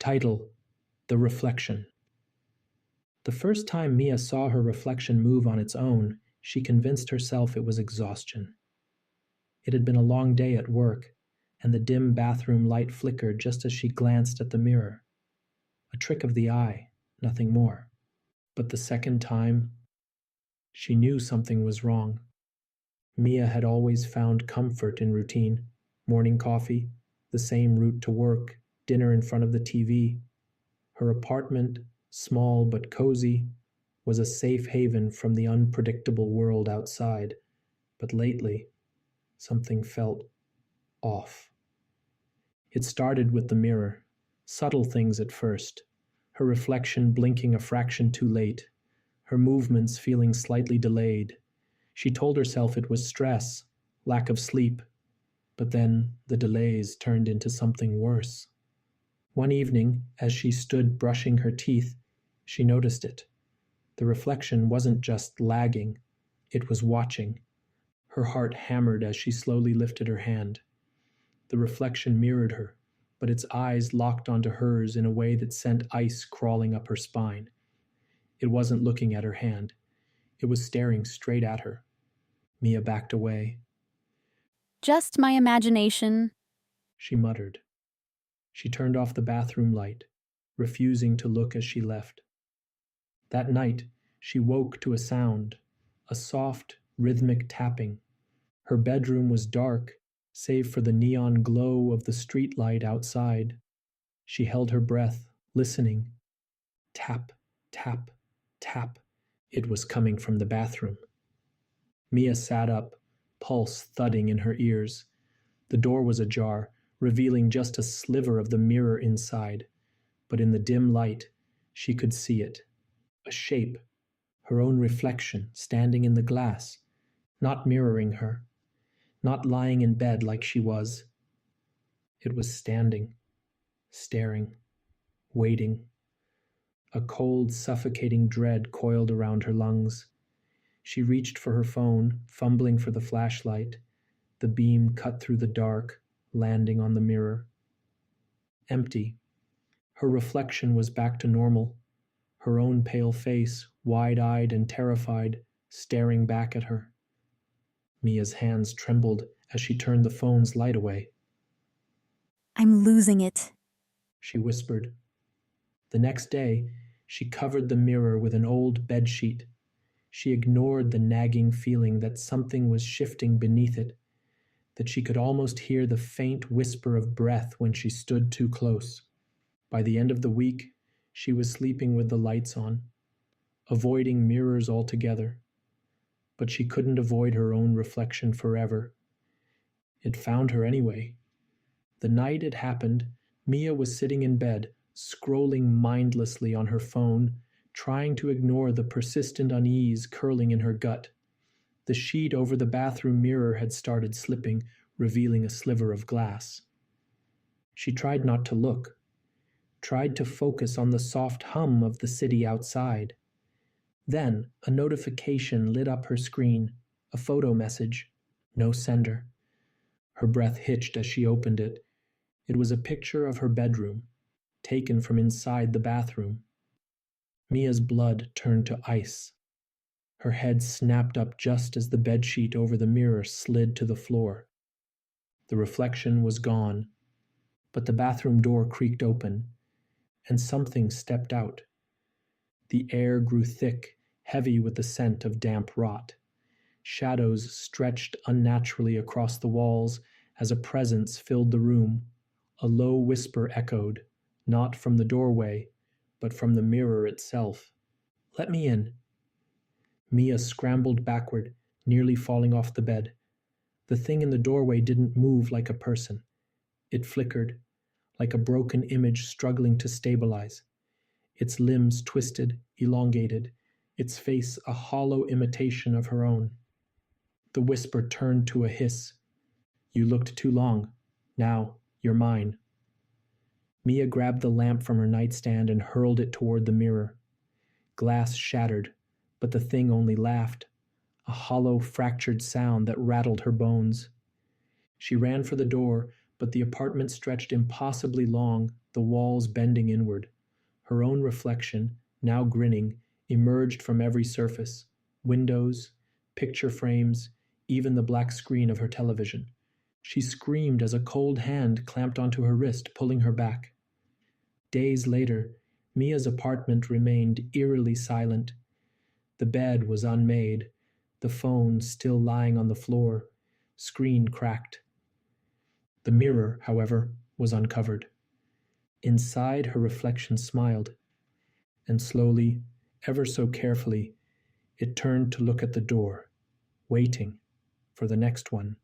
Title: The Reflection. The first time Mia saw her reflection move on its own, she convinced herself it was exhaustion. It had been a long day at work, and the dim bathroom light flickered just as she glanced at the mirror. A trick of the eye, nothing more. But the second time, she knew something was wrong. Mia had always found comfort in routine: morning coffee, the same route to work, dinner in front of the TV. Her apartment, small but cozy, was a safe haven from the unpredictable world outside. But lately, something felt off. It started with the mirror, subtle things at first: her reflection blinking a fraction too late, her movements feeling slightly delayed. She told herself it was stress, lack of sleep, but then the delays turned into something worse. One evening, as she stood brushing her teeth, she noticed it. The reflection wasn't just lagging, it was watching. Her heart hammered as she slowly lifted her hand. The reflection mirrored her, but its eyes locked onto hers in a way that sent ice crawling up her spine. It wasn't looking at her hand. It was staring straight at her. Mia backed away. Just my imagination, She muttered. She turned off the bathroom light, refusing to look as she left. That night, she woke to a sound, a soft, rhythmic tapping. Her bedroom was dark, save for the neon glow of the streetlight outside. She held her breath, listening. Tap, tap, tap. It was coming from the bathroom. Mia sat up, pulse thudding in her ears. The door was ajar, revealing just a sliver of the mirror inside. But in the dim light, she could see it. A shape, her own reflection, standing in the glass, not mirroring her, not lying in bed like she was. It was standing, staring, waiting. A cold, suffocating dread coiled around her lungs. She reached for her phone, fumbling for the flashlight. The beam cut through the dark, landing on the mirror. Empty. Her reflection was back to normal. Her own pale face, wide-eyed and terrified, staring back at her. Mia's hands trembled as she turned the phone's light away. I'm losing it. She whispered. The next day, she covered the mirror with an old bedsheet. She ignored the nagging feeling that something was shifting beneath it, that she could almost hear the faint whisper of breath when she stood too close. By the end of the week, she was sleeping with the lights on, avoiding mirrors altogether. But she couldn't avoid her own reflection forever. It found her anyway. The night it happened, Mia was sitting in bed, scrolling mindlessly on her phone, trying to ignore the persistent unease curling in her gut. The sheet over the bathroom mirror had started slipping, revealing a sliver of glass. She tried not to look, tried to focus on the soft hum of the city outside. Then a notification lit up her screen, a photo message. No sender. Her breath hitched as she opened it. It was a picture of her bedroom, taken from inside the bathroom. Mia's blood turned to ice. Her head snapped up just as the bedsheet over the mirror slid to the floor. The reflection was gone, but the bathroom door creaked open, and something stepped out. The air grew thick, heavy with the scent of damp rot. Shadows stretched unnaturally across the walls as a presence filled the room. A low whisper echoed, not from the doorway, but from the mirror itself. "Let me in." Mia scrambled backward, nearly falling off the bed. The thing in the doorway didn't move like a person. It flickered, like a broken image struggling to stabilize. Its limbs twisted, elongated, its face a hollow imitation of her own. The whisper turned to a hiss. "You looked too long. Now, you're mine." Mia grabbed the lamp from her nightstand and hurled it toward the mirror. Glass shattered, but the thing only laughed, a hollow, fractured sound that rattled her bones. She ran for the door, but the apartment stretched impossibly long, the walls bending inward. Her own reflection, now grinning, emerged from every surface: windows, picture frames, even the black screen of her television. She screamed as a cold hand clamped onto her wrist, pulling her back. Days later, Mia's apartment remained eerily silent. The bed was unmade, the phone still lying on the floor, screen cracked. The mirror, however, was uncovered. Inside, her reflection smiled, and slowly, ever so carefully, it turned to look at the door, waiting for the next one.